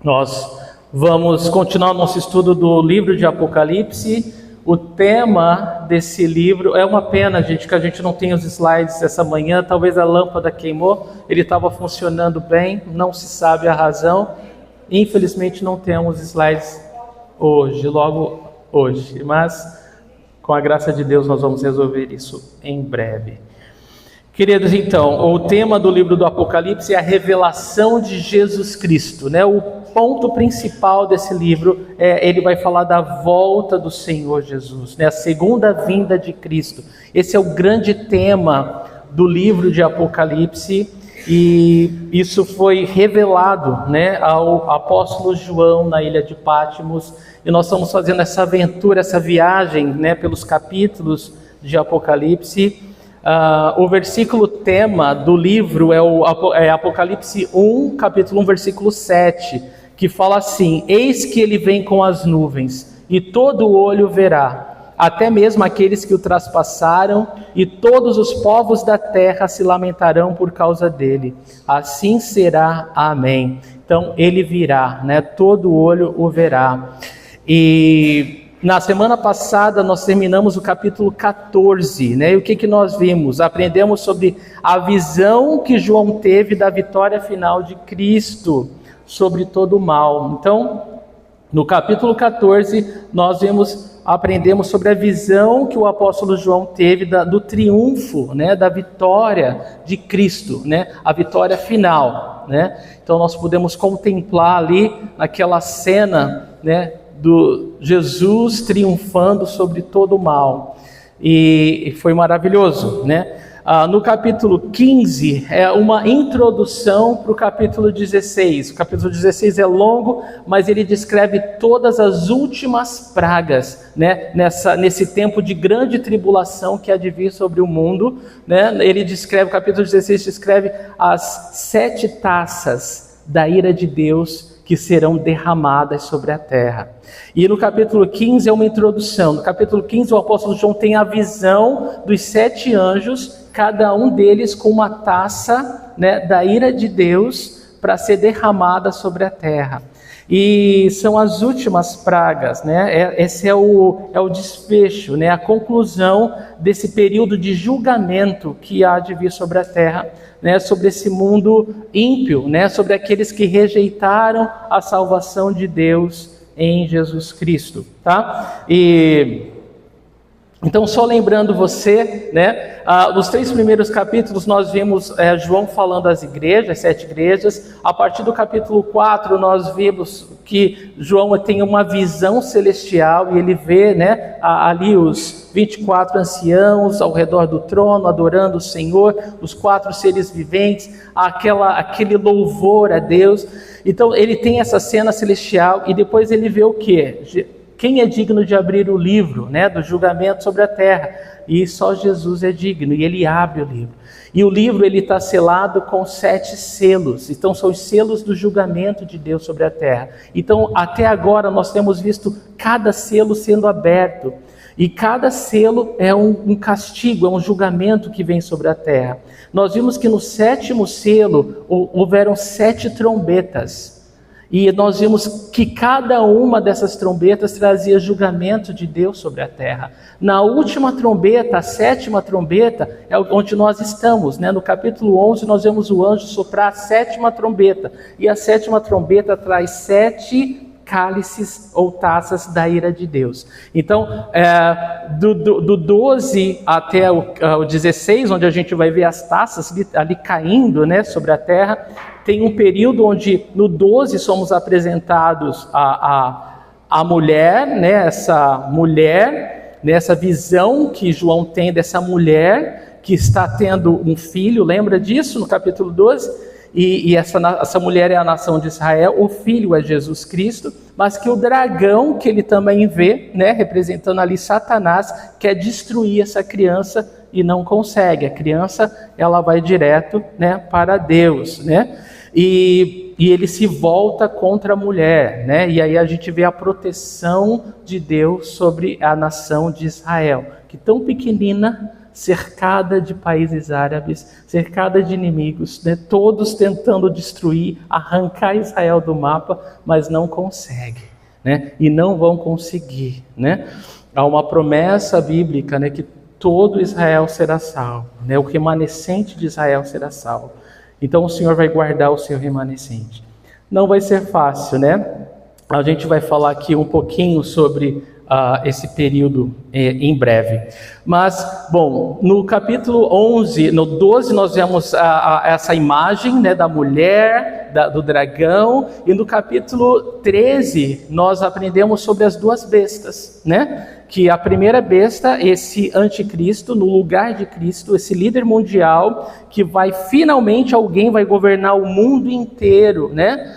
Nós vamos continuar nosso estudo do livro de Apocalipse. O tema desse livro, é uma pena, gente, que a gente não tem os slides essa manhã. Talvez a lâmpada queimou, ele estava funcionando bem, não se sabe a razão. Infelizmente não temos slides hoje, logo hoje, mas com a graça de Deus nós vamos resolver isso em breve. Queridos, então, o tema do livro do Apocalipse é a revelação de Jesus Cristo, né? O ponto principal desse livro ele vai falar da volta do Senhor Jesus, né? A segunda vinda de Cristo. Esse é o grande tema do livro de Apocalipse, e isso foi revelado, né, ao apóstolo João na ilha de Patmos, e nós estamos fazendo essa aventura, essa viagem, né, pelos capítulos de Apocalipse. O versículo tema do livro é Apocalipse 1, capítulo 1, versículo 7, que fala assim: eis que ele vem com as nuvens, e todo olho verá, até mesmo aqueles que o traspassaram, e todos os povos da terra se lamentarão por causa dele. Assim será, amém. Então ele virá, né? Todo olho o verá. E na semana passada nós terminamos o capítulo 14, né? E o que nós vimos? Aprendemos sobre a visão que João teve da vitória final de Cristo sobre todo o mal. Então, no capítulo 14, nós aprendemos sobre a visão que o apóstolo João teve do triunfo, né? Da vitória de Cristo, né? A vitória final, né? Então nós podemos contemplar ali naquela cena, né, do Jesus triunfando sobre todo o mal, e foi maravilhoso, né? No capítulo 15 é uma introdução para o capítulo 16. O capítulo 16 é longo, mas ele descreve todas as últimas pragas, né? Nesse tempo de grande tribulação que há de vir sobre o mundo, né? O capítulo 16 descreve as 7 taças da ira de Deus que serão derramadas sobre a terra. E no capítulo 15 é uma introdução. No capítulo 15 o apóstolo João tem a visão dos 7 anjos, cada um deles com uma taça, né, da ira de Deus para ser derramada sobre a terra. E são as últimas pragas, né? Esse é o desfecho, né? A conclusão desse período de julgamento que há de vir sobre a terra, né? Sobre esse mundo ímpio, né? Sobre aqueles que rejeitaram a salvação de Deus em Jesus Cristo, tá? Então, só lembrando você, né, nos 3 primeiros capítulos nós vimos João falando às igrejas, as 7 igrejas. A partir do capítulo 4 nós vimos que João tem uma visão celestial, e ele vê, né, ali os 24 anciãos ao redor do trono, adorando o Senhor, os 4 seres viventes, aquele louvor a Deus. Então ele tem essa cena celestial, e depois ele vê o quê? Quem é digno de abrir o livro, né, do julgamento sobre a terra? E só Jesus é digno, e ele abre o livro. E o livro está selado com 7 selos. Então são os selos do julgamento de Deus sobre a terra. Então até agora nós temos visto cada selo sendo aberto. E cada selo é um castigo, é um julgamento que vem sobre a terra. Nós vimos que no 7º selo houveram 7 trombetas. E nós vimos que cada uma dessas trombetas trazia julgamento de Deus sobre a terra. Na última trombeta, a 7ª trombeta, é onde nós estamos, né? No capítulo 11 nós vemos o anjo soprar a 7ª trombeta. E a 7ª trombeta traz 7 cálices ou taças da ira de Deus. Então, do 12 até o 16, onde a gente vai ver as taças ali caindo, né, sobre a terra, tem um período onde no 12 somos apresentados a mulher, né, essa mulher, nessa visão que João tem dessa mulher que está tendo um filho. Lembra disso no capítulo 12? E essa mulher é a nação de Israel, o filho é Jesus Cristo, mas que o dragão, que ele também vê, né, representando ali Satanás, quer destruir essa criança e não consegue. A criança, ela vai direto, né, para Deus, né? E ele se volta contra a mulher, né? E aí a gente vê a proteção de Deus sobre a nação de Israel, que tão pequenina cercada de países árabes, cercada de inimigos, né? Todos tentando destruir, arrancar Israel do mapa, mas não conseguem, né? E não vão conseguir, né? Há uma promessa bíblica, né, que todo Israel será salvo, né? O remanescente de Israel será salvo. Então o Senhor vai guardar o seu remanescente. Não vai ser fácil, né? A gente vai falar aqui um pouquinho sobre esse período em breve. Mas, bom, no capítulo 11, no 12, nós vemos essa imagem, né, da mulher, do dragão, e no capítulo 13, nós aprendemos sobre as duas bestas, né? Que a primeira besta, esse anticristo, no lugar de Cristo, esse líder mundial, que finalmente alguém vai governar o mundo inteiro, né?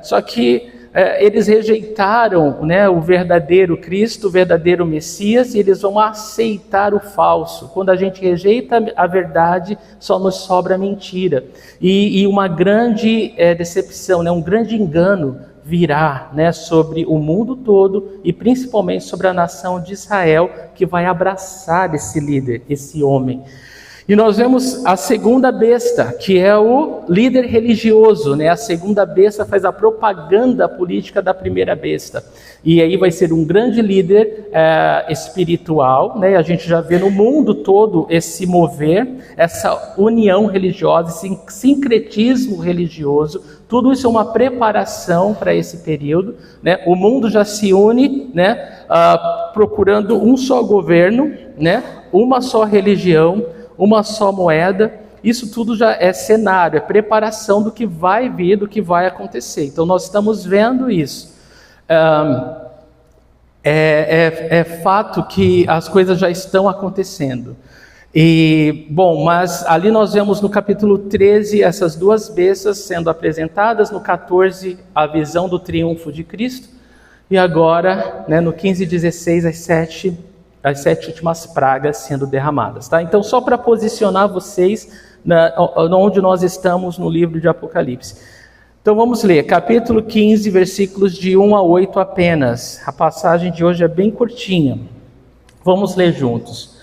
Só que eles rejeitaram, né, o verdadeiro Cristo, o verdadeiro Messias, e eles vão aceitar o falso. Quando a gente rejeita a verdade, só nos sobra a mentira. E uma grande decepção, né, um grande engano virá, né, sobre o mundo todo e principalmente sobre a nação de Israel, que vai abraçar esse líder, esse homem. E nós vemos a segunda besta, que é o líder religioso, né? A segunda besta faz a propaganda política da primeira besta. E aí vai ser um grande líder espiritual, né? A gente já vê no mundo todo esse mover, essa união religiosa, esse sincretismo religioso. Tudo isso é uma preparação para esse período, né? O mundo já se une, né? Procurando um só governo, né? Uma só religião, uma só moeda. Isso tudo já é cenário, é preparação do que vai vir, do que vai acontecer. Então nós estamos vendo isso. É fato que as coisas já estão acontecendo. E, bom, mas ali nós vemos no capítulo 13 essas duas bestas sendo apresentadas, no 14 a visão do triunfo de Cristo, e agora, né, no 15 e 16 as sete últimas pragas sendo derramadas, tá? Então, só para posicionar vocês onde nós estamos no livro de Apocalipse. Então, vamos ler, capítulo 15, versículos de 1 a 8 apenas. A passagem de hoje é bem curtinha. Vamos ler juntos.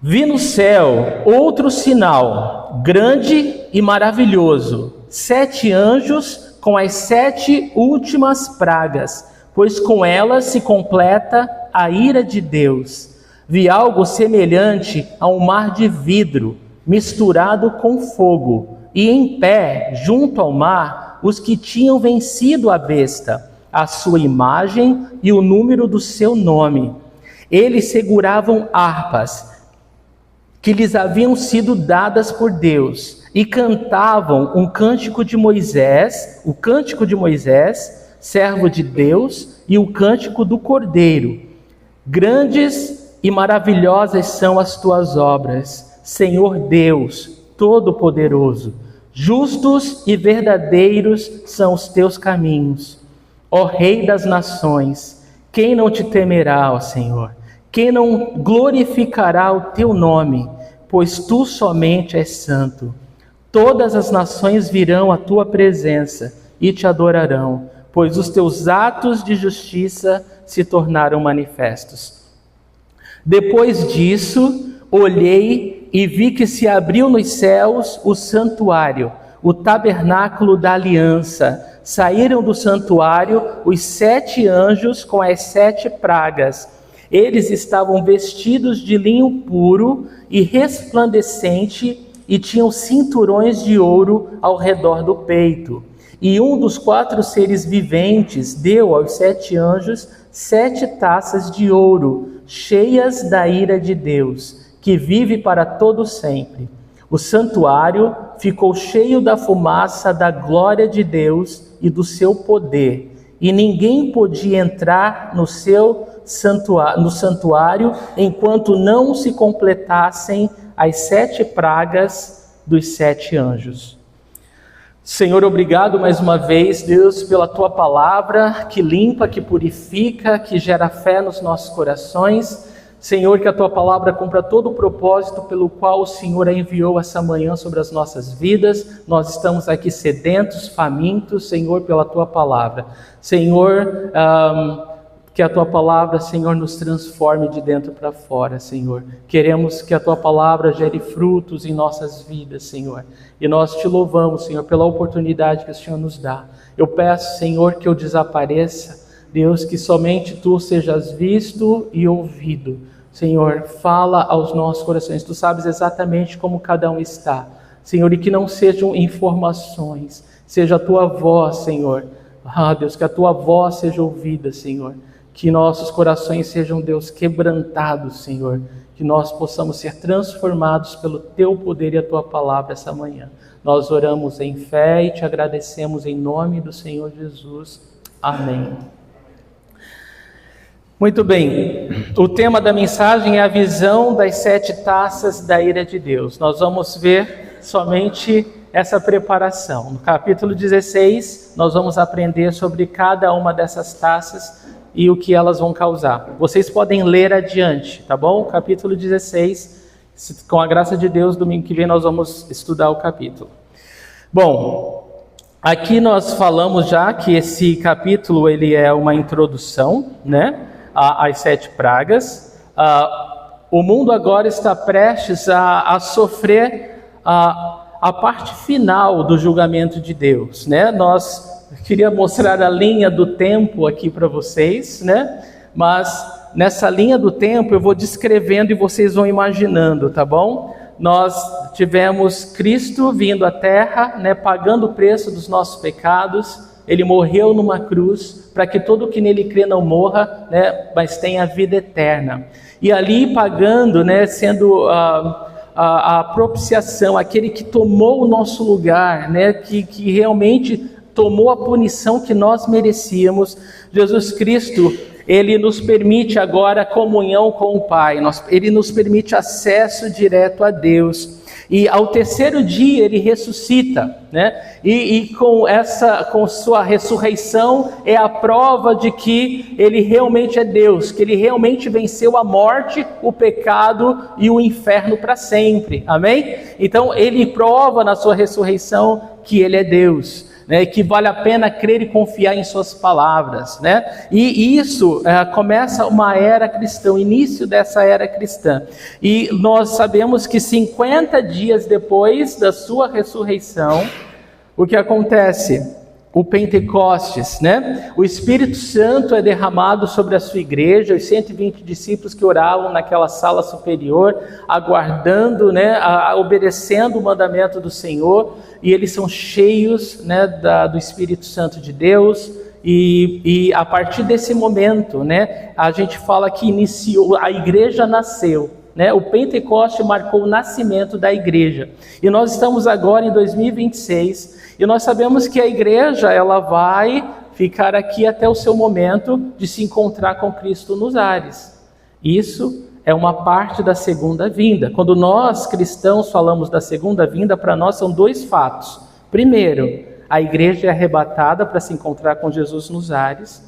Vi no céu outro sinal, grande e maravilhoso, 7 anjos com as 7 últimas pragas, pois com elas se completa a ira de Deus. Vi algo semelhante a um mar de vidro, misturado com fogo, e em pé, junto ao mar, os que tinham vencido a besta, a sua imagem e o número do seu nome. Eles seguravam harpas, que lhes haviam sido dadas por Deus, e cantavam um cântico de Moisés, o cântico de Moisés, servo de Deus, e o cântico do Cordeiro. Grandes e maravilhosas são as tuas obras, Senhor Deus Todo-Poderoso. Justos e verdadeiros são os teus caminhos. Ó Rei das nações, quem não te temerá, ó Senhor? Quem não glorificará o teu nome? Pois tu somente és santo. Todas as nações virão à tua presença e te adorarão, pois os teus atos de justiça se tornaram manifestos. Depois disso, olhei e vi que se abriu nos céus o santuário, o tabernáculo da aliança. Saíram do santuário os 7 anjos com as 7 pragas. Eles estavam vestidos de linho puro e resplandecente e tinham cinturões de ouro ao redor do peito. E um dos 4 seres viventes deu aos 7 anjos 7 taças de ouro, cheias da ira de Deus, que vive para todo sempre. O santuário ficou cheio da fumaça da glória de Deus e do seu poder, e ninguém podia entrar no santuário enquanto não se completassem as 7 pragas dos 7 anjos. Senhor, obrigado mais uma vez, Deus, pela Tua palavra que limpa, que purifica, que gera fé nos nossos corações. Senhor, que a Tua palavra cumpra todo o propósito pelo qual o Senhor a enviou essa manhã sobre as nossas vidas. Nós estamos aqui sedentos, famintos, Senhor, pela Tua palavra. Senhor, que a Tua Palavra, Senhor, nos transforme de dentro para fora, Senhor. Queremos que a Tua Palavra gere frutos em nossas vidas, Senhor. E nós Te louvamos, Senhor, pela oportunidade que o Senhor nos dá. Eu peço, Senhor, que eu desapareça, Deus, que somente Tu sejas visto e ouvido. Senhor, fala aos nossos corações. Tu sabes exatamente como cada um está, Senhor, e que não sejam informações, seja a Tua voz, Senhor. Deus, que a Tua voz seja ouvida, Senhor. Que nossos corações sejam, Deus, quebrantados, Senhor. Que nós possamos ser transformados pelo Teu poder e a Tua palavra essa manhã. Nós oramos em fé e Te agradecemos em nome do Senhor Jesus. Amém. Muito bem. O tema da mensagem é a visão das 7 taças da ira de Deus. Nós vamos ver somente essa preparação. No capítulo 16, nós vamos aprender sobre cada uma dessas taças e o que elas vão causar. Vocês podem ler adiante, tá bom? Capítulo 16, com a graça de Deus, domingo que vem nós vamos estudar o capítulo. Bom, aqui nós falamos já que esse capítulo ele é uma introdução, né, às 7 pragas. O mundo agora está prestes a sofrer a parte final do julgamento de Deus, né? Queria mostrar a linha do tempo aqui para vocês, né? Mas nessa linha do tempo eu vou descrevendo e vocês vão imaginando, tá bom? Nós tivemos Cristo vindo à Terra, né, pagando o preço dos nossos pecados. Ele morreu numa cruz para que todo que nele crê não morra, né, mas tenha vida eterna. E ali pagando, né, sendo a propiciação, aquele que tomou o nosso lugar, né, que realmente tomou a punição que nós merecíamos. Jesus Cristo, Ele nos permite agora comunhão com o Pai, Ele nos permite acesso direto a Deus. E ao terceiro dia Ele ressuscita, né? E com sua ressurreição é a prova de que Ele realmente é Deus, que Ele realmente venceu a morte, o pecado e o inferno para sempre, amém? Então Ele prova na sua ressurreição que Ele é Deus, né, que vale a pena crer e confiar em suas palavras, né? E isso começa uma era cristã, o início dessa era cristã. E nós sabemos que 50 dias depois da sua ressurreição, o que acontece? O Pentecostes, né? O Espírito Santo é derramado sobre a sua igreja, os 120 discípulos que oravam naquela sala superior, aguardando, né, obedecendo o mandamento do Senhor, e eles são cheios, né, do Espírito Santo de Deus, e a partir desse momento, né, a gente fala que a igreja nasceu, né? O Pentecoste marcou o nascimento da igreja, e nós estamos agora em 2026, e nós sabemos que a igreja ela vai ficar aqui até o seu momento de se encontrar com Cristo nos ares. Isso é uma parte da segunda vinda. Quando nós cristãos falamos da segunda vinda, para nós são 2 fatos. Primeiro, a igreja é arrebatada para se encontrar com Jesus nos ares,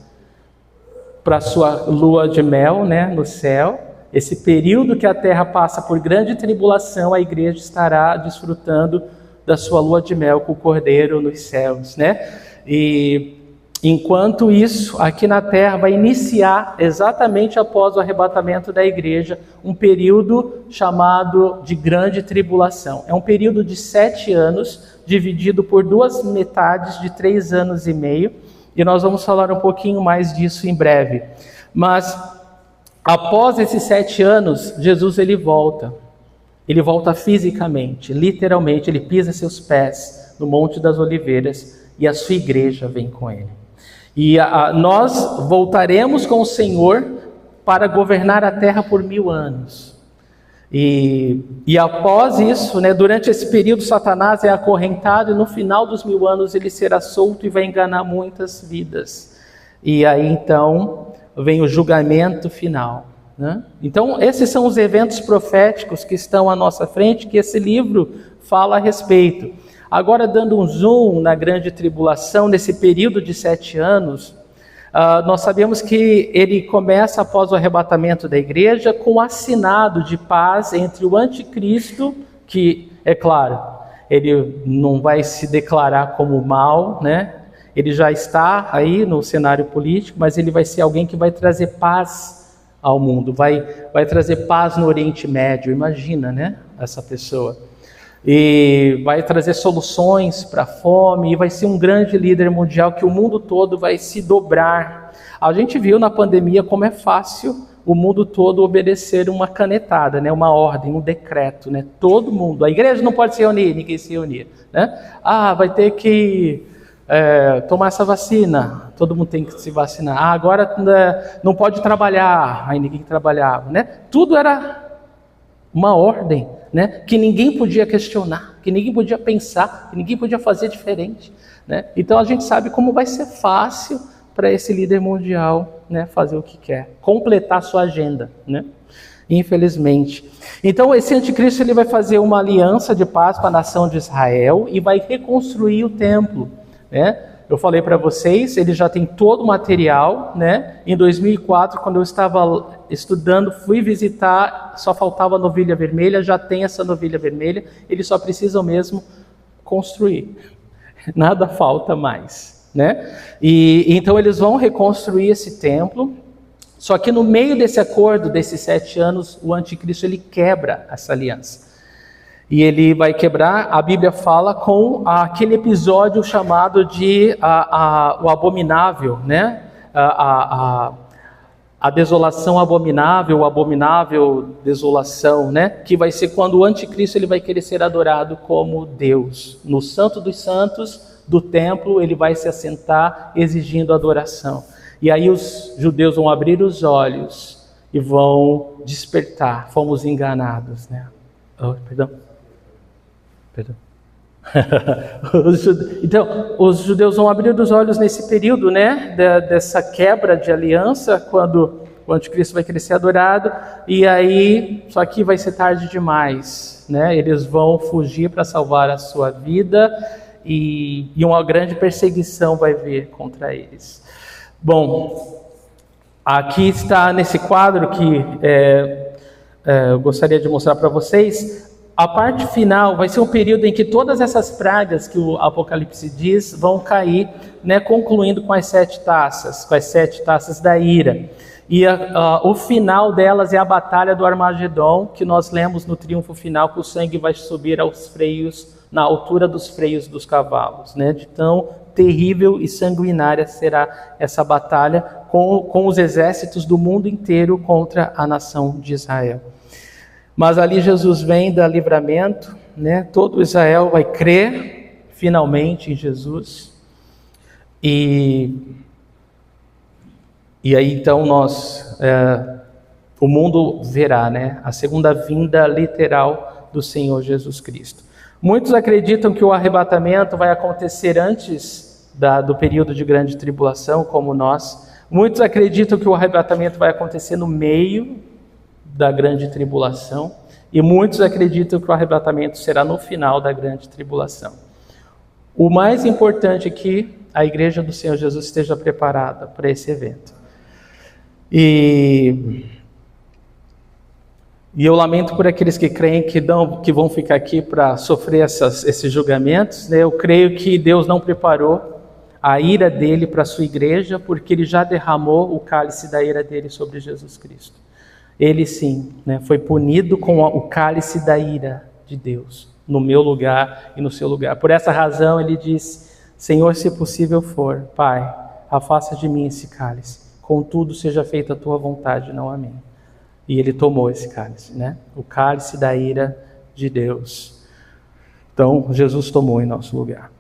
para a sua lua de mel, né, no céu. Esse período que a terra passa por grande tribulação, a igreja estará desfrutando da sua lua de mel com o Cordeiro nos céus, né? E enquanto isso, aqui na terra vai iniciar, exatamente após o arrebatamento da igreja, um período chamado de grande tribulação. É um período de 7 anos, dividido por 2 metades de 3 anos e meio, e nós vamos falar um pouquinho mais disso em breve. Mas após esses 7 anos, Jesus ele volta. Ele volta fisicamente, literalmente, ele pisa seus pés no Monte das Oliveiras e a sua igreja vem com ele. E nós voltaremos com o Senhor para governar a terra por 1000 anos. E após isso, né, durante esse período, Satanás é acorrentado e no final dos 1000 anos ele será solto e vai enganar muitas vidas. E aí então vem o julgamento final. Né? Então, esses são os eventos proféticos que estão à nossa frente, que esse livro fala a respeito. Agora, dando um zoom na grande tribulação, nesse período de 7 anos, nós sabemos que ele começa após o arrebatamento da igreja com um assinado de paz entre o anticristo, que, é claro, ele não vai se declarar como mal, né? Ele já está aí no cenário político, mas ele vai ser alguém que vai trazer paz ao mundo, vai trazer paz no Oriente Médio, imagina, né, essa pessoa. E vai trazer soluções para a fome, e vai ser um grande líder mundial que o mundo todo vai se dobrar. A gente viu na pandemia como é fácil o mundo todo obedecer uma canetada, né? Uma ordem, um decreto, né? Todo mundo. A igreja não pode se reunir, ninguém se reunir, né? Vai ter que tomar essa vacina, todo mundo tem que se vacinar. Agora não pode trabalhar, aí ninguém trabalhava, né? Tudo era uma ordem, né? Que ninguém podia questionar, que ninguém podia pensar, que ninguém podia fazer diferente, né? Então a gente sabe como vai ser fácil para esse líder mundial, né, fazer o que quer, completar sua agenda, né? Infelizmente. Então esse anticristo ele vai fazer uma aliança de paz com a nação de Israel e vai reconstruir o templo, né? Eu falei para vocês, ele já tem todo o material, né? Em 2004, quando eu estava estudando, fui visitar, só faltava a novilha vermelha, já tem essa novilha vermelha, eles só precisam mesmo construir. Nada falta mais, né? E então eles vão reconstruir esse templo, só que no meio desse acordo, desses 7 anos, o anticristo ele quebra essa aliança. E ele vai quebrar, a Bíblia fala, com aquele episódio chamado de o abominável, né? A desolação abominável, o abominável desolação, né? Que vai ser quando o anticristo ele vai querer ser adorado como Deus. No Santo dos Santos do templo, ele vai se assentar exigindo adoração. E aí os judeus vão abrir os olhos e vão despertar. Fomos enganados, né? Perdão. Então, os judeus vão abrir os olhos nesse período, né, dessa quebra de aliança, quando o anticristo vai querer ser adorado, e aí, só que vai ser tarde demais, né, eles vão fugir para salvar a sua vida, e uma grande perseguição vai vir contra eles. Bom, aqui está nesse quadro que eu gostaria de mostrar para vocês. A parte final vai ser um período em que todas essas pragas que o Apocalipse diz vão cair, né, concluindo com as 7 taças da ira. E o final delas é a batalha do Armagedon, que nós lemos no triunfo final, que o sangue vai subir aos freios, na altura dos freios dos cavalos, né? De tão terrível e sanguinária será essa batalha com os exércitos do mundo inteiro contra a nação de Israel. Mas ali Jesus vem, dá livramento, né? Todo Israel vai crer finalmente em Jesus. E aí então o mundo verá, né, a segunda vinda literal do Senhor Jesus Cristo. Muitos acreditam que o arrebatamento vai acontecer antes do período de grande tribulação, como nós. Muitos acreditam que o arrebatamento vai acontecer no meio da grande tribulação, e muitos acreditam que o arrebatamento será no final da grande tribulação. O mais importante é que a igreja do Senhor Jesus esteja preparada para esse evento. E eu lamento por aqueles que creem que vão ficar aqui para sofrer esses julgamentos, né? Eu creio que Deus não preparou a ira dele para a sua igreja, porque ele já derramou o cálice da ira dele sobre Jesus Cristo. Ele sim, né, foi punido com o cálice da ira de Deus, no meu lugar e no seu lugar. Por essa razão ele disse: Senhor, se possível for, Pai, afasta de mim esse cálice. Contudo, seja feita a tua vontade, não a minha. E ele tomou esse cálice, né? O cálice da ira de Deus. Então, Jesus tomou em nosso lugar,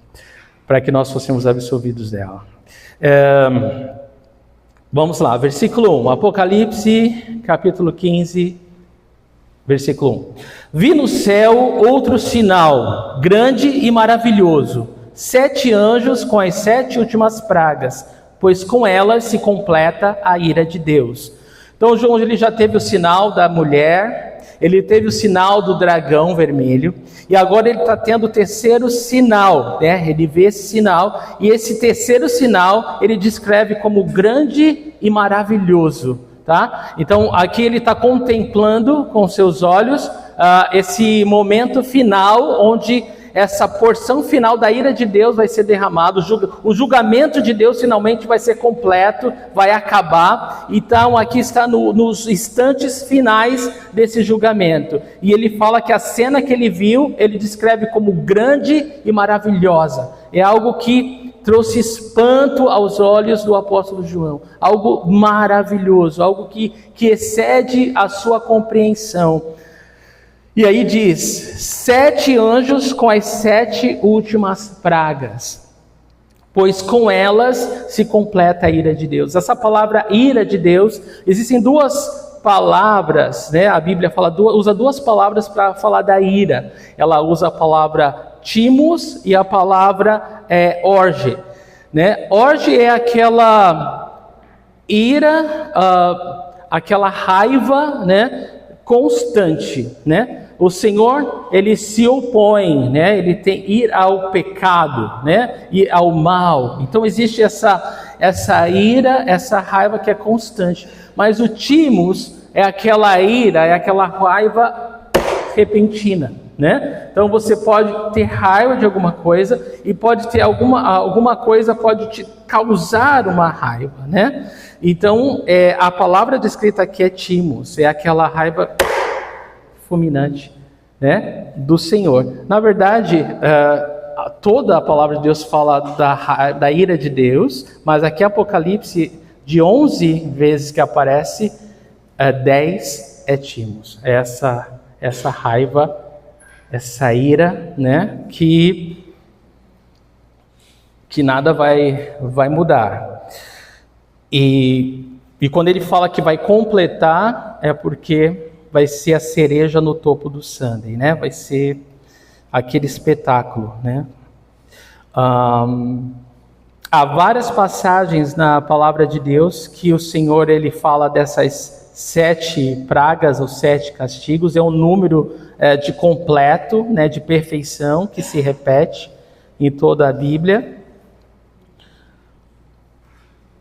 para que nós fôssemos absolvidos dela. Vamos lá, versículo 1, Apocalipse, capítulo 15, versículo 1. Vi no céu outro sinal, grande e maravilhoso, 7 anjos com as 7 últimas pragas, pois com elas se completa a ira de Deus. Então João ele já teve o sinal da mulher, ele teve o sinal do dragão vermelho, e agora ele está tendo o terceiro sinal, né? Ele vê esse sinal, e esse terceiro sinal ele descreve como grande e maravilhoso, tá? Então aqui ele está contemplando com seus olhos esse momento final, onde essa porção final da ira de Deus vai ser derramada, o julgamento de Deus finalmente vai ser completo, vai acabar. Então aqui está nos instantes finais desse julgamento. E ele fala que a cena que ele viu, ele descreve como grande e maravilhosa. É algo que trouxe espanto aos olhos do apóstolo João. Algo maravilhoso, algo que excede a sua compreensão. E aí diz, 7 anjos com as 7 últimas pragas, pois com elas se completa a ira de Deus. Essa palavra ira de Deus, existem 2 palavras, né? A Bíblia usa 2 palavras para falar da ira. Ela usa a palavra timos e a palavra orge, né? Orge é aquela ira, aquela raiva, né? Constante, né? O Senhor, ele se opõe, né? Ele tem ir ao pecado, né? E ao mal. Então existe essa ira, essa raiva que é constante. Mas o timos é aquela ira, é aquela raiva repentina, né? Então você pode ter raiva de alguma coisa e pode ter alguma coisa pode te causar uma raiva, né? Então a palavra descrita aqui é timos, é aquela raiva fulminante, né, do Senhor. Na verdade, toda a palavra de Deus fala da ira de Deus, mas aqui Apocalipse, de 11 vezes que aparece, 10 é timos. Essa raiva, essa ira, né, que nada vai mudar. E quando ele fala que vai completar, é porque vai ser a cereja no topo do sundae, né? Vai ser aquele espetáculo, né? Há várias passagens na palavra de Deus que o Senhor, ele fala dessas 7 pragas ou 7 castigos. É um número de completo, né? De perfeição, que se repete em toda a Bíblia.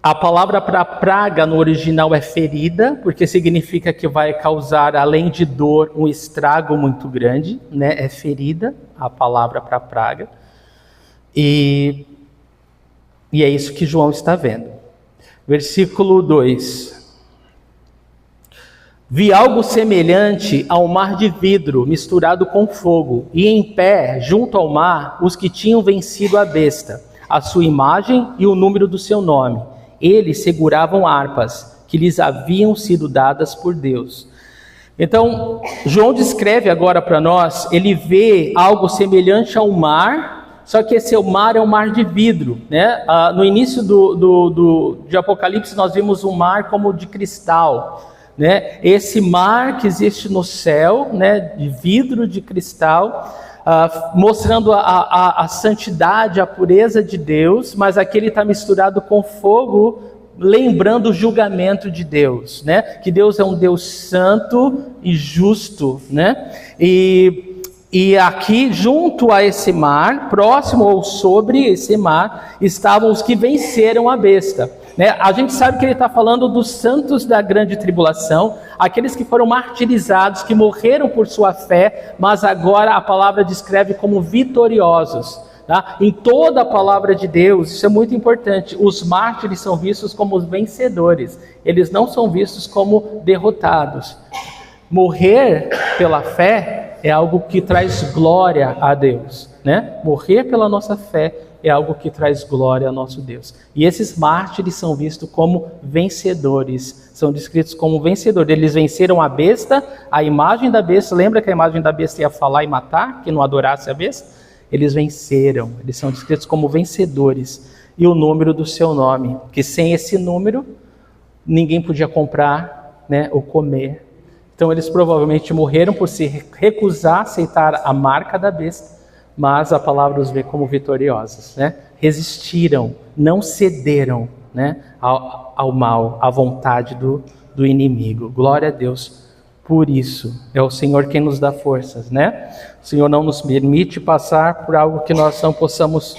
A palavra para praga no original é ferida, porque significa que vai causar, além de dor, um estrago muito grande, né? É ferida, a palavra para praga. E é isso que João está vendo. Versículo 2. Vi algo semelhante a um mar de vidro misturado com fogo, e em pé, junto ao mar, os que tinham vencido a besta, a sua imagem e o número do seu nome. Eles seguravam harpas que lhes haviam sido dadas por Deus. Então, João descreve agora para nós, ele vê algo semelhante a um mar, só que esse mar é um mar de vidro, né? No início de Apocalipse nós vimos um mar como de cristal, né? Esse mar que existe no céu, né? De vidro, de cristal, mostrando a santidade, a pureza de Deus, mas aqui ele está misturado com fogo, lembrando o julgamento de Deus, né? Que Deus é um Deus santo e justo, né? E aqui, junto a esse mar, próximo ou sobre esse mar, estavam os que venceram a besta, né? A gente sabe que ele está falando dos santos da grande tribulação, aqueles que foram martirizados, que morreram por sua fé, mas agora a palavra descreve como vitoriosos. Tá? Em toda a palavra de Deus, isso é muito importante, os mártires são vistos como os vencedores, eles não são vistos como derrotados. Morrer pela fé é algo que traz glória a Deus, né? Morrer pela nossa fé é algo que traz glória a nosso Deus. E esses mártires são vistos como vencedores, são descritos como vencedores. Eles venceram a besta, a imagem da besta. Lembra que a imagem da besta ia falar e matar, que não adorasse a besta? Eles venceram, eles são descritos como vencedores. E o número do seu nome, que sem esse número, ninguém podia comprar, né, ou comer. Então eles provavelmente morreram por se recusar a aceitar a marca da besta, mas a palavra os vê como vitoriosos, né? Resistiram, não cederam, né, ao mal, à vontade do inimigo. Glória a Deus por isso. É o Senhor quem nos dá forças, né? O Senhor não nos permite passar por algo que nós não possamos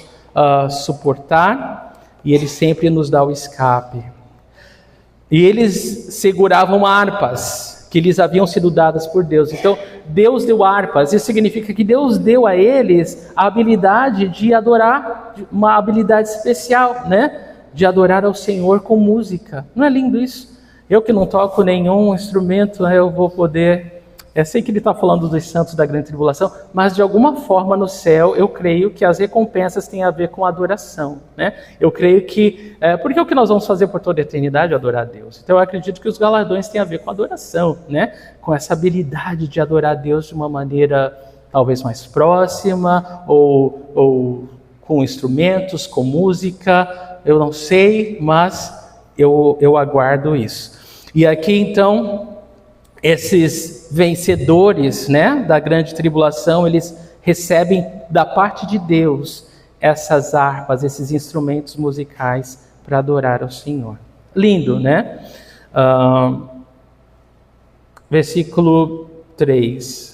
suportar, e Ele sempre nos dá o escape. E eles seguravam harpas que lhes haviam sido dadas por Deus. Então, Deus deu harpas. Isso significa que Deus deu a eles a habilidade de adorar, uma habilidade especial, né? De adorar ao Senhor com música. Não é lindo isso? Eu que não toco nenhum instrumento, eu vou poder... Eu sei que ele está falando dos santos da grande tribulação, mas de alguma forma no céu eu creio que as recompensas têm a ver com a adoração, né? Eu creio que, porque é o que nós vamos fazer por toda a eternidade, adorar a Deus. Então eu acredito que os galardões têm a ver com a adoração, né? Com essa habilidade de adorar a Deus de uma maneira talvez mais próxima, ou com instrumentos, com música, eu não sei, mas eu aguardo isso. E aqui então... Esses vencedores, né, da grande tribulação, eles recebem da parte de Deus essas harpas, esses instrumentos musicais para adorar ao Senhor. Lindo, né? Versículo 3.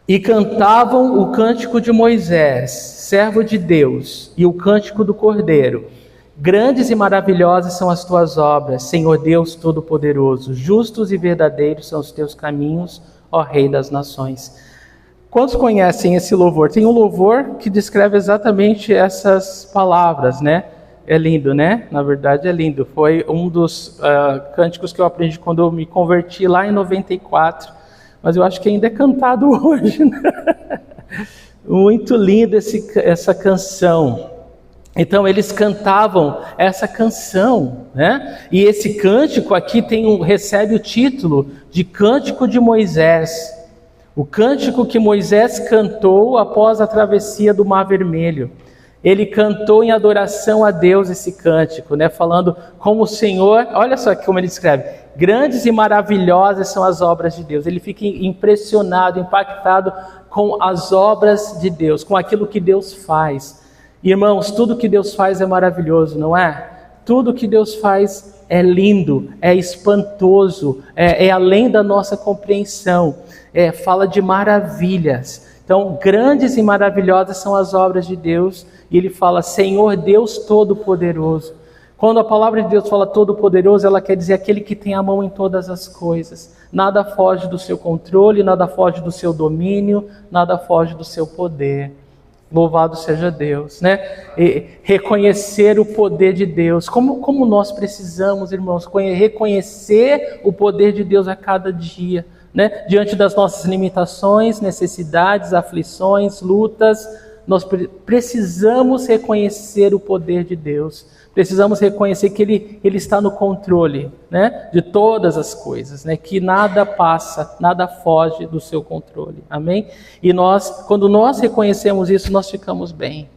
E cantavam o cântico de Moisés, servo de Deus, e o cântico do Cordeiro. Grandes e maravilhosas são as tuas obras, Senhor Deus Todo-Poderoso. Justos e verdadeiros são os teus caminhos, ó Rei das Nações. Quantos conhecem esse louvor? Tem um louvor que descreve exatamente essas palavras, né? É lindo, né? Na verdade é lindo. Foi um dos cânticos que eu aprendi quando eu me converti lá em 94. Mas eu acho que ainda é cantado hoje, né? Muito linda essa canção. Então eles cantavam essa canção, né? E esse cântico aqui recebe o título de Cântico de Moisés. O cântico que Moisés cantou após a travessia do Mar Vermelho. Ele cantou em adoração a Deus esse cântico, né? Falando como o Senhor, olha só como ele escreve, grandes e maravilhosas são as obras de Deus. Ele fica impressionado, impactado com as obras de Deus, com aquilo que Deus faz. Irmãos, tudo que Deus faz é maravilhoso, não é? Tudo que Deus faz é lindo, é espantoso, é além da nossa compreensão, fala de maravilhas. Então, grandes e maravilhosas são as obras de Deus, e ele fala, Senhor Deus Todo-Poderoso. Quando a palavra de Deus fala Todo-Poderoso, ela quer dizer aquele que tem a mão em todas as coisas. Nada foge do seu controle, nada foge do seu domínio, nada foge do seu poder. Louvado seja Deus, né? E reconhecer o poder de Deus. Como nós precisamos, irmãos, reconhecer o poder de Deus a cada dia, né? Diante das nossas limitações, necessidades, aflições, lutas, nós precisamos reconhecer o poder de Deus. Precisamos reconhecer que Ele está no controle, né, de todas as coisas, né, que nada passa, nada foge do seu controle. Amém? E quando nós reconhecemos isso, nós ficamos bem,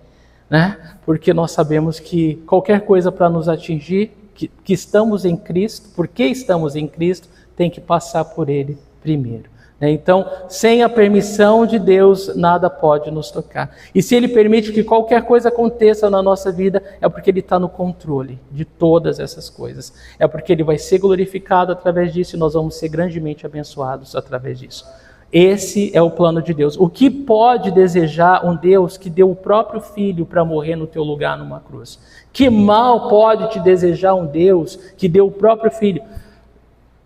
né? Porque nós sabemos que qualquer coisa para nos atingir, que estamos em Cristo, porque estamos em Cristo, tem que passar por Ele primeiro. Então, sem a permissão de Deus, nada pode nos tocar. E se Ele permite que qualquer coisa aconteça na nossa vida, é porque Ele está no controle de todas essas coisas. É porque Ele vai ser glorificado através disso e nós vamos ser grandemente abençoados através disso. Esse é o plano de Deus. O que pode desejar um Deus que deu o próprio Filho para morrer no teu lugar numa cruz? Que mal pode te desejar um Deus que deu o próprio Filho?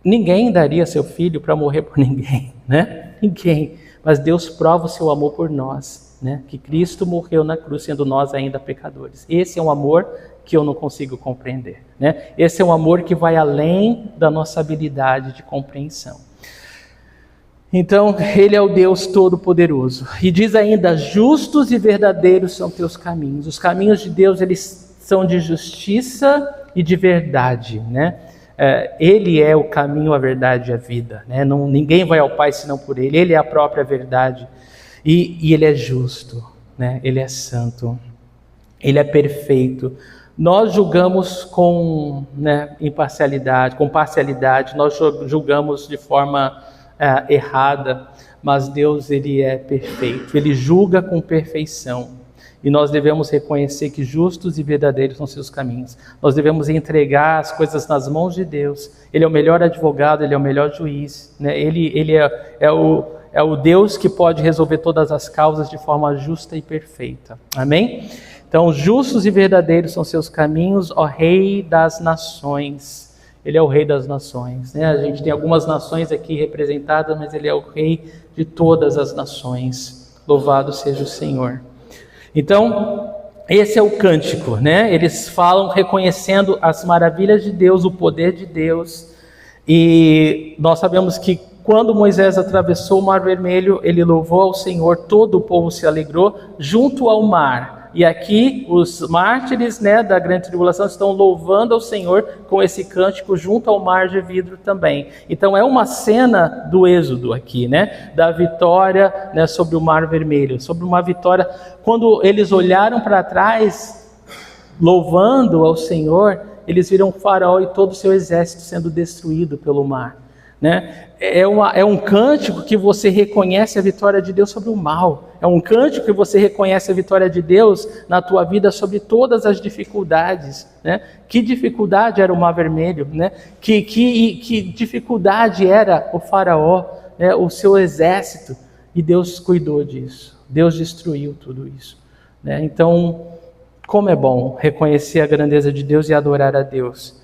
Ninguém daria seu filho para morrer por ninguém, né? Ninguém. Mas Deus prova o seu amor por nós, né? Que Cristo morreu na cruz, sendo nós ainda pecadores. Esse é um amor que eu não consigo compreender, né? Esse é um amor que vai além da nossa habilidade de compreensão. Então, Ele é o Deus Todo-Poderoso. E diz ainda, justos e verdadeiros são teus caminhos. Os caminhos de Deus, eles são de justiça e de verdade, né? Ele é o caminho, a verdade e a vida, né? Ninguém vai ao Pai senão por Ele. Ele é a própria verdade e Ele é justo, né? Ele é santo, Ele é perfeito. Nós julgamos com imparcialidade, com parcialidade, nós julgamos de forma errada, mas Deus, Ele é perfeito, Ele julga com perfeição. E nós devemos reconhecer que justos e verdadeiros são seus caminhos. Nós devemos entregar as coisas nas mãos de Deus. Ele é o melhor advogado, Ele é o melhor juiz, né? Ele é o Deus que pode resolver todas as causas de forma justa e perfeita. Amém? Então, justos e verdadeiros são seus caminhos, ó Rei das nações. Ele é o Rei das nações, né? A gente tem algumas nações aqui representadas, mas Ele é o Rei de todas as nações. Louvado seja o Senhor. Então, esse é o cântico, né? Eles falam reconhecendo as maravilhas de Deus, o poder de Deus. E nós sabemos que quando Moisés atravessou o Mar Vermelho, ele louvou ao Senhor, todo o povo se alegrou junto ao mar. E aqui os mártires, né, da grande tribulação estão louvando ao Senhor com esse cântico junto ao mar de vidro também. Então é uma cena do Êxodo aqui, né, da vitória, né, sobre o Mar Vermelho, sobre uma vitória. Quando eles olharam para trás, louvando ao Senhor, eles viram o faraó e todo o seu exército sendo destruído pelo mar, né? É um cântico que você reconhece a vitória de Deus sobre o mal. É um cântico que você reconhece a vitória de Deus na tua vida sobre todas as dificuldades, né? Que dificuldade era o Mar Vermelho, né? Que dificuldade era o faraó, né? O seu exército. E Deus cuidou disso. Deus destruiu tudo isso, né? Então, como é bom reconhecer a grandeza de Deus e adorar a Deus.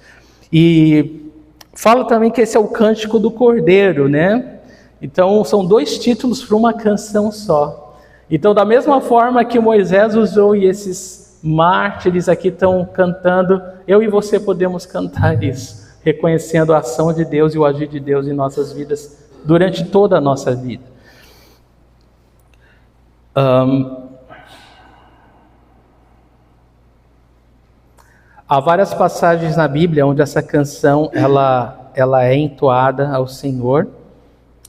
E fala também que esse é o cântico do Cordeiro, né? Então, são 2 títulos para uma canção só. Então, da mesma forma que Moisés usou e esses mártires aqui estão cantando, eu e você podemos cantar isso, reconhecendo a ação de Deus e o agir de Deus em nossas vidas durante toda a nossa vida. Há várias passagens na Bíblia onde essa canção ela é entoada ao Senhor,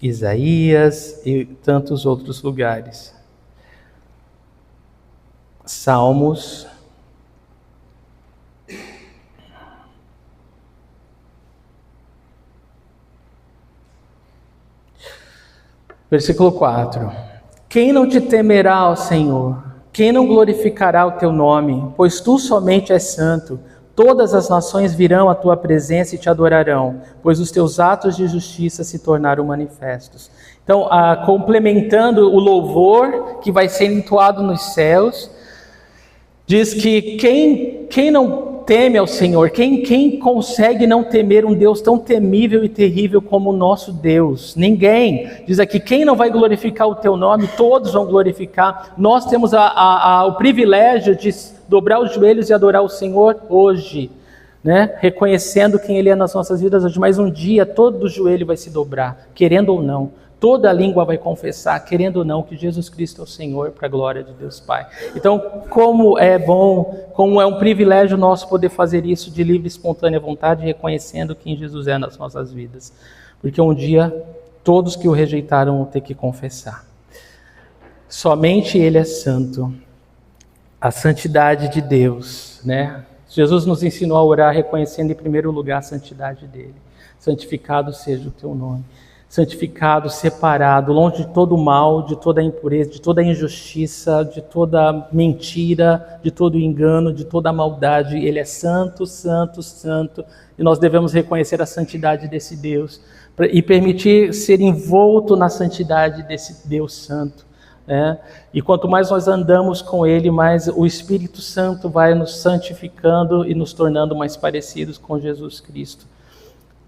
Isaías e tantos outros lugares. Salmos. Versículo 4. Quem não te temerá, ó Senhor? Quem não glorificará o teu nome? Pois tu somente és santo. Todas as nações virão à tua presença e te adorarão, pois os teus atos de justiça se tornaram manifestos. Então, complementando o louvor que vai ser entoado nos céus, diz que quem não teme ao Senhor, quem consegue não temer um Deus tão temível e terrível como o nosso Deus? Ninguém. Diz aqui, quem não vai glorificar o teu nome? Todos vão glorificar. Nós temos o privilégio de dobrar os joelhos e adorar o Senhor hoje, né? Reconhecendo quem Ele é nas nossas vidas hoje. Mas um dia todo joelho vai se dobrar, querendo ou não. Toda língua vai confessar, querendo ou não, que Jesus Cristo é o Senhor, para a glória de Deus Pai. Então, como é bom, como é um privilégio nosso poder fazer isso de livre e espontânea vontade, reconhecendo quem Jesus é nas nossas vidas. Porque um dia, todos que o rejeitaram vão ter que confessar. Somente Ele é santo. A santidade de Deus, né? Jesus nos ensinou a orar reconhecendo em primeiro lugar a santidade dEle. Santificado seja o teu nome. Santificado, separado, longe de todo o mal, de toda a impureza, de toda a injustiça, de toda mentira, de todo o engano, de toda a maldade. Ele é santo, santo, santo, e nós devemos reconhecer a santidade desse Deus e permitir ser envolto na santidade desse Deus santo, né? E quanto mais nós andamos com Ele, mais o Espírito Santo vai nos santificando e nos tornando mais parecidos com Jesus Cristo.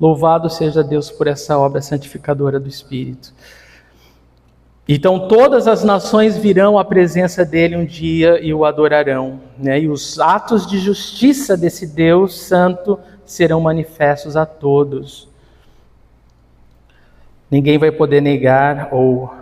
Louvado seja Deus por essa obra santificadora do Espírito. Então todas as nações virão à presença dele um dia e o adorarão, né? E os atos de justiça desse Deus santo serão manifestos a todos. Ninguém vai poder negar ou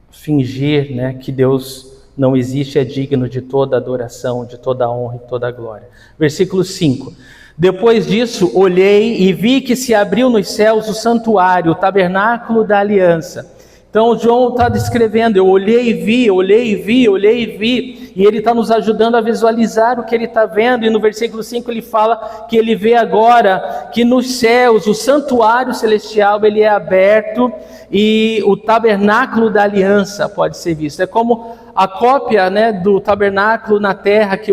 fingir, né, que Deus não existe, é digno de toda adoração, de toda honra e toda glória. Versículo 5. Depois disso, olhei e vi que se abriu nos céus o santuário, o tabernáculo da aliança. Então, João está descrevendo, eu olhei e vi, olhei e vi, olhei e vi, e ele está nos ajudando a visualizar o que ele está vendo, e no versículo 5 ele fala que ele vê agora que nos céus, o santuário celestial, ele é aberto, e o tabernáculo da aliança pode ser visto. É como a cópia, né, do tabernáculo na terra que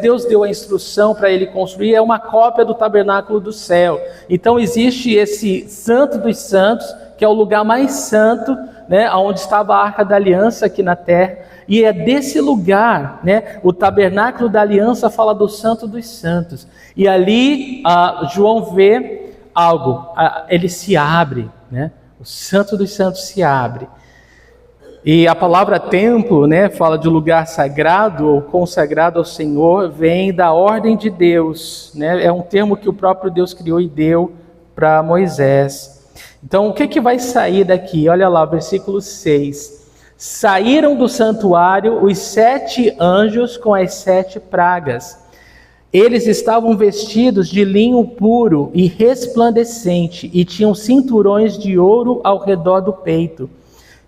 Deus deu a instrução para ele construir, é uma cópia do tabernáculo do céu. Então existe esse santo dos santos, que é o lugar mais santo, né, onde estava a Arca da Aliança aqui na terra, e é desse lugar, né, o tabernáculo da aliança fala do Santo dos Santos, e ali João vê algo, ele se abre, né, o Santo dos Santos se abre. E a palavra templo, né, fala de lugar sagrado ou consagrado ao Senhor, vem da ordem de Deus, né? É um termo que o próprio Deus criou e deu para Moisés. Então, o que vai sair daqui? Olha lá, versículo 6. Saíram do santuário os 7 anjos com as 7 pragas. Eles estavam vestidos de linho puro e resplandecente e tinham cinturões de ouro ao redor do peito.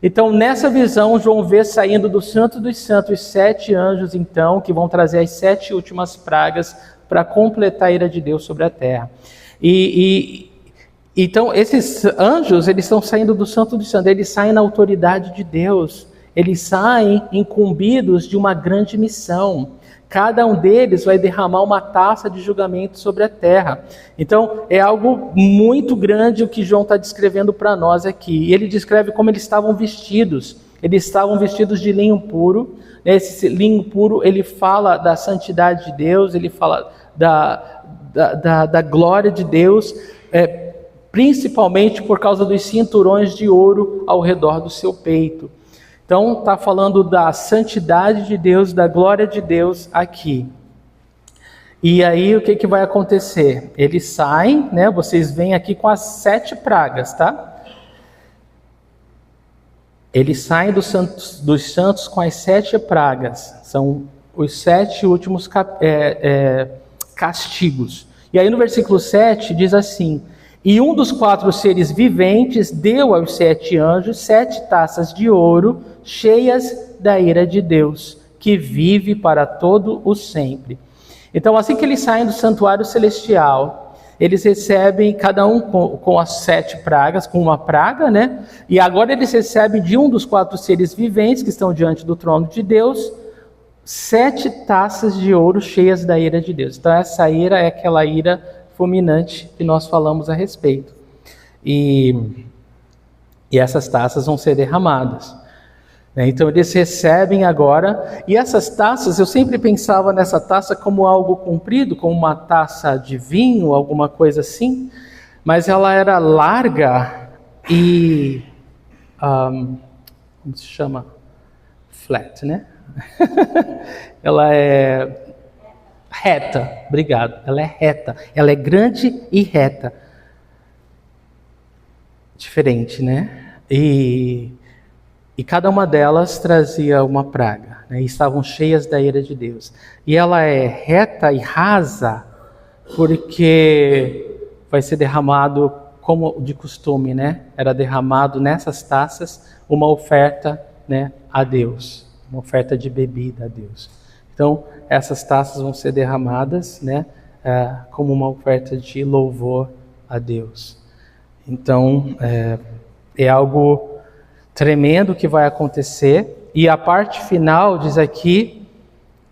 Então, nessa visão, João vê saindo do Santo dos Santos os 7 anjos, então, que vão trazer as 7 últimas pragas para completar a ira de Deus sobre a terra. Então, esses anjos, eles estão saindo do Santo dos Santos, eles saem na autoridade de Deus, eles saem incumbidos de uma grande missão. Cada um deles vai derramar uma taça de julgamento sobre a terra. Então, é algo muito grande o que João está descrevendo para nós aqui. E ele descreve como eles estavam vestidos. Eles estavam vestidos de linho puro. Esse linho puro, ele fala da santidade de Deus, ele fala da glória de Deus, principalmente por causa dos cinturões de ouro ao redor do seu peito. Então, está falando da santidade de Deus, da glória de Deus aqui. E aí, o que vai acontecer? Eles saem, né? Vocês veem aqui com as 7 pragas, tá? Eles saem dos santos com as 7 pragas. São os 7 últimos castigos. E aí, no versículo 7, diz assim: e um dos 4 seres viventes deu aos 7 anjos 7 taças de ouro, cheias da ira de Deus, que vive para todo o sempre. Então, assim que eles saem do santuário celestial, eles recebem, cada um com as 7 pragas, com uma praga, né? E agora eles recebem de um dos 4 seres viventes que estão diante do trono de Deus, 7 taças de ouro cheias da ira de Deus. Então, essa ira é aquela ira fulminante que nós falamos a respeito. E essas taças vão ser derramadas. Então eles recebem agora, e essas taças, eu sempre pensava nessa taça como algo comprido, como uma taça de vinho, alguma coisa assim, mas ela era larga e, como se chama? Flat, né? Ela é reta, obrigado, ela é reta, ela é grande e reta. Diferente, né? E cada uma delas trazia uma praga, né? E estavam cheias da ira de Deus. E ela é reta e rasa, porque vai ser derramado como de costume, né? Era derramado nessas taças uma oferta, né, a Deus, uma oferta de bebida a Deus. Então, essas taças vão ser derramadas, né, como uma oferta de louvor a Deus. Então, é algo tremendo que vai acontecer. E a parte final diz aqui,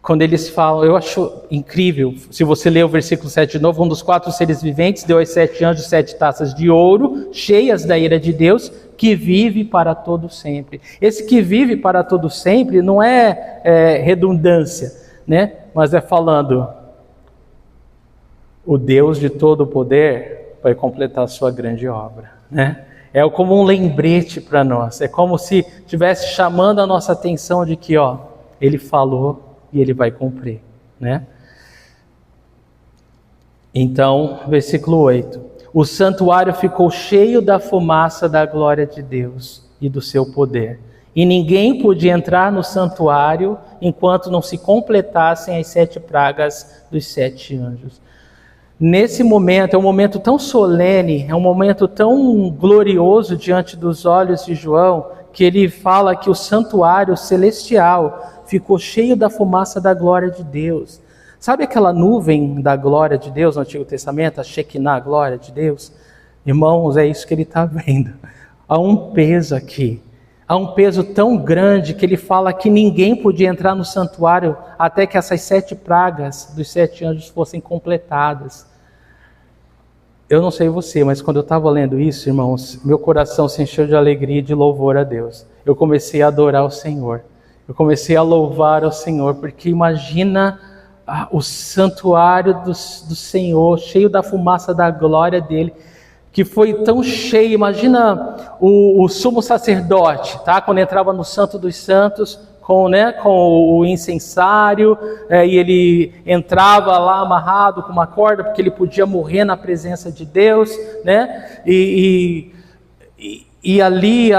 quando eles falam, eu acho incrível, se você ler o versículo 7 de novo, um dos 4 seres viventes deu aos 7 anjos 7 taças de ouro, cheias da ira de Deus, que vive para todo sempre. Esse que vive para todo sempre não é redundância, né? Mas é falando, o Deus de todo o poder vai completar a sua grande obra, né? É como um lembrete para nós, é como se estivesse chamando a nossa atenção de que, Ele falou e Ele vai cumprir, né? Então, versículo 8. O santuário ficou cheio da fumaça da glória de Deus e do seu poder. E ninguém podia entrar no santuário enquanto não se completassem as 7 pragas dos 7 anjos. Nesse momento, é um momento tão solene, é um momento tão glorioso diante dos olhos de João, que ele fala que o santuário celestial ficou cheio da fumaça da glória de Deus. Sabe aquela nuvem da glória de Deus no Antigo Testamento, a Shekinah, a glória de Deus? Irmãos, é isso que ele está vendo. Há um peso aqui, há um peso tão grande que ele fala que ninguém podia entrar no santuário até que essas 7 pragas dos 7 anjos fossem completadas. Eu não sei você, mas quando eu estava lendo isso, irmãos, meu coração se encheu de alegria e de louvor a Deus. Eu comecei a adorar o Senhor. Eu comecei a louvar ao Senhor, porque imagina o santuário do Senhor, cheio da fumaça da glória dele, que foi tão cheio. Imagina o sumo sacerdote, tá? Quando entrava no Santo dos Santos, com o incensário, e ele entrava lá amarrado com uma corda, porque ele podia morrer na presença de Deus, né? E ali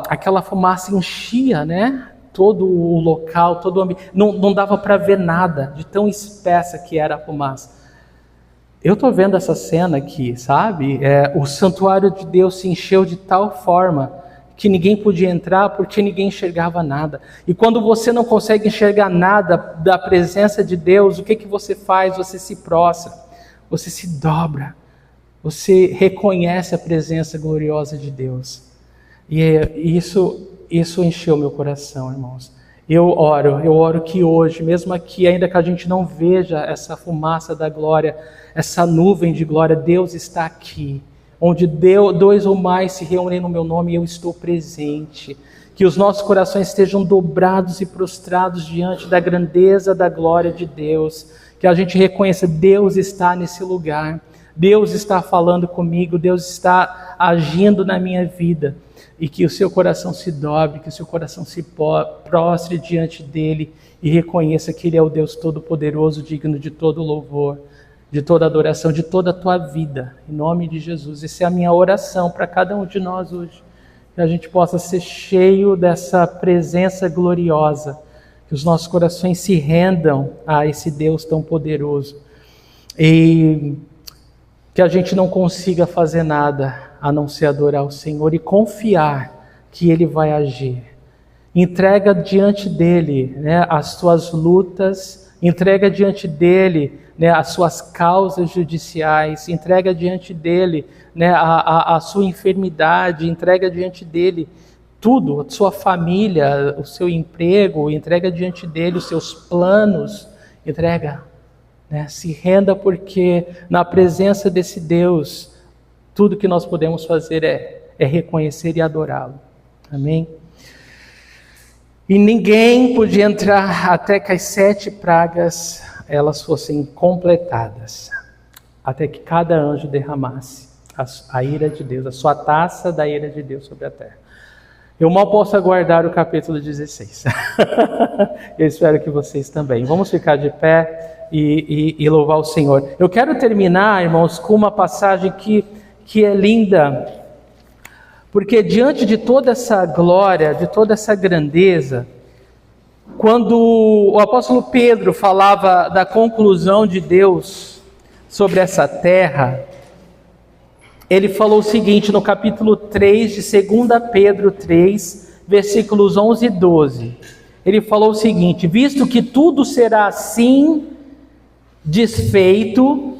aquela fumaça enchia, né? Todo o local, todo o ambiente, não dava para ver nada, de tão espessa que era a fumaça. Eu estou vendo essa cena aqui, sabe? O santuário de Deus se encheu de tal forma que ninguém podia entrar porque ninguém enxergava nada. E quando você não consegue enxergar nada da presença de Deus, o que você faz? Você se prostra, você se dobra, você reconhece a presença gloriosa de Deus. E isso encheu meu coração, irmãos. Eu oro que hoje, mesmo aqui, ainda que a gente não veja essa fumaça da glória, essa nuvem de glória, Deus está aqui. Onde dois ou mais se reúnem no meu nome, eu estou presente. Que os nossos corações estejam dobrados e prostrados diante da grandeza da glória de Deus. Que a gente reconheça, Deus está nesse lugar. Deus está falando comigo, Deus está agindo na minha vida. E que o seu coração se dobre, que o seu coração se prostre diante dele e reconheça que ele é o Deus Todo-Poderoso, digno de todo louvor, de toda adoração, de toda a tua vida, em nome de Jesus. Essa é a minha oração para cada um de nós hoje, que a gente possa ser cheio dessa presença gloriosa, que os nossos corações se rendam a esse Deus tão poderoso, e que a gente não consiga fazer nada a não ser adorar o Senhor e confiar que Ele vai agir. Entrega diante dEle, né, as tuas lutas, entrega diante dEle, né, as suas causas judiciais, entrega diante dEle, né, a sua enfermidade, entrega diante dEle tudo, a sua família, o seu emprego, entrega diante dEle os seus planos, entrega, né, se renda, porque na presença desse Deus, tudo que nós podemos fazer é reconhecer e adorá-lo. Amém? E ninguém podia entrar até que as 7 pragas elas fossem completadas, até que cada anjo derramasse a ira de Deus, a sua taça da ira de Deus sobre a terra. Eu mal posso aguardar o capítulo 16. Eu espero que vocês também. Vamos ficar de pé e louvar o Senhor. Eu quero terminar, irmãos, com uma passagem que é linda, porque diante de toda essa glória, de toda essa grandeza, quando o apóstolo Pedro falava da conclusão de Deus sobre essa terra, ele falou o seguinte no capítulo 3 de 2 Pedro 3, versículos 11 e 12. Ele falou o seguinte: visto que tudo será assim desfeito,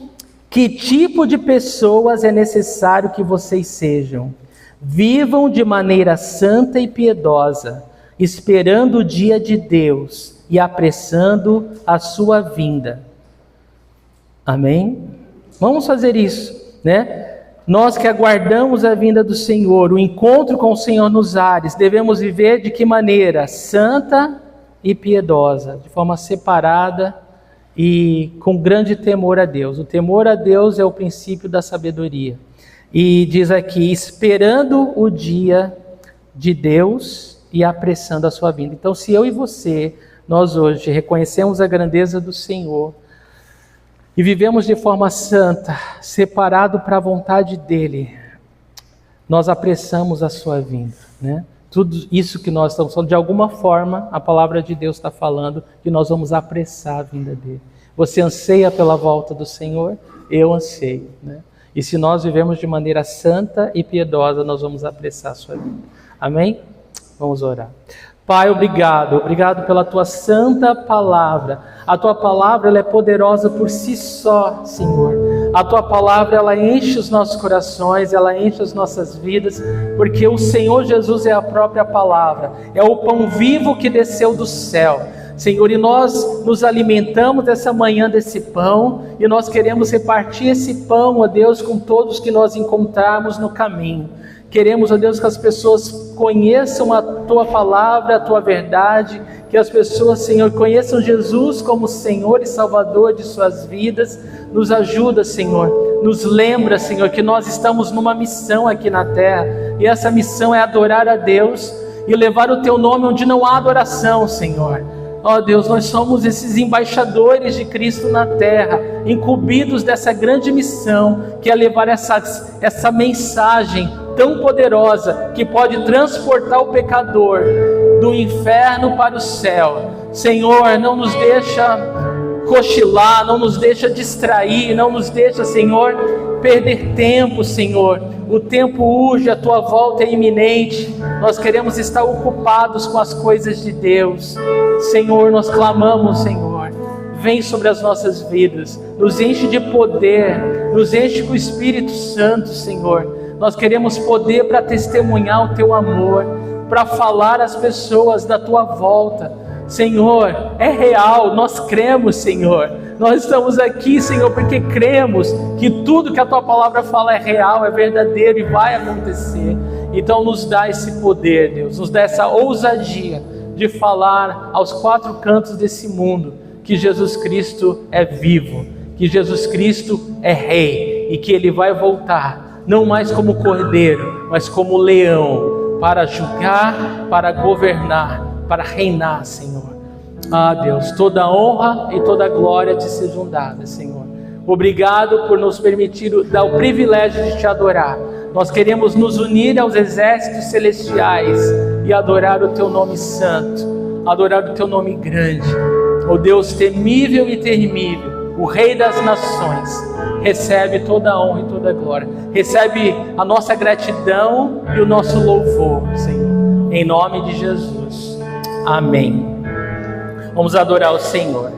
que tipo de pessoas é necessário que vocês sejam? Vivam de maneira santa e piedosa, esperando o dia de Deus e apressando a sua vinda. Amém? Vamos fazer isso, né? Nós que aguardamos a vinda do Senhor, o encontro com o Senhor nos ares, devemos viver de que maneira? Santa e piedosa, de forma separada e com grande temor a Deus. O temor a Deus é o princípio da sabedoria. E diz aqui, esperando o dia de Deus e apressando a sua vinda. Então, se eu e você, nós hoje reconhecemos a grandeza do Senhor e vivemos de forma santa, separado para a vontade dEle, nós apressamos a sua vinda, né? Tudo isso que nós estamos falando, de alguma forma, a palavra de Deus está falando que nós vamos apressar a vinda dEle. Você anseia pela volta do Senhor? Eu anseio, né? E se nós vivemos de maneira santa e piedosa, nós vamos apressar a sua vida. Amém? Vamos orar. Pai, obrigado pela tua santa palavra. A tua palavra ela é poderosa por si só, Senhor. A tua palavra ela enche os nossos corações, ela enche as nossas vidas, porque o Senhor Jesus é a própria palavra, é o pão vivo que desceu do céu. Senhor, e nós nos alimentamos essa manhã desse pão, e nós queremos repartir esse pão, ó Deus, com todos que nós encontrarmos no caminho. Queremos, ó Deus, que as pessoas conheçam a Tua palavra, a Tua verdade, que as pessoas, Senhor, conheçam Jesus como Senhor e Salvador de suas vidas. Nos ajuda, Senhor, nos lembra, Senhor, que nós estamos numa missão aqui na terra, e essa missão é adorar a Deus e levar o Teu nome onde não há adoração, Senhor. Ó Deus, nós somos esses embaixadores de Cristo na terra, incumbidos dessa grande missão, que é levar essa mensagem tão poderosa, que pode transportar o pecador do inferno para o céu. Senhor, não nos deixa cochilar, não nos deixa distrair, não nos deixa, Senhor, perder tempo, Senhor. O tempo urge, a Tua volta é iminente. Nós queremos estar ocupados com as coisas de Deus. Senhor, nós clamamos, Senhor, vem sobre as nossas vidas, nos enche de poder, nos enche com o Espírito Santo, Senhor. Nós queremos poder para testemunhar o Teu amor, para falar às pessoas da Tua volta. Senhor, é real, nós cremos, Senhor. Nós estamos aqui, Senhor, porque cremos que tudo que a Tua palavra fala é real, é verdadeiro e vai acontecer. Então nos dá esse poder, Deus, nos dá essa ousadia de falar aos quatro cantos desse mundo que Jesus Cristo é vivo, que Jesus Cristo é Rei e que Ele vai voltar, não mais como cordeiro, mas como leão, para julgar, para governar, para reinar, Senhor. Ah, Deus, toda honra e toda glória Te sejam dadas, Senhor. Obrigado por nos permitir dar o privilégio de Te adorar. Nós queremos nos unir aos exércitos celestiais e adorar o Teu nome santo, adorar o Teu nome grande. Ó Deus temível e temível, o Rei das nações, recebe toda a honra e toda a glória. Recebe a nossa gratidão e o nosso louvor, Senhor. Em nome de Jesus. Amém. Vamos adorar o Senhor.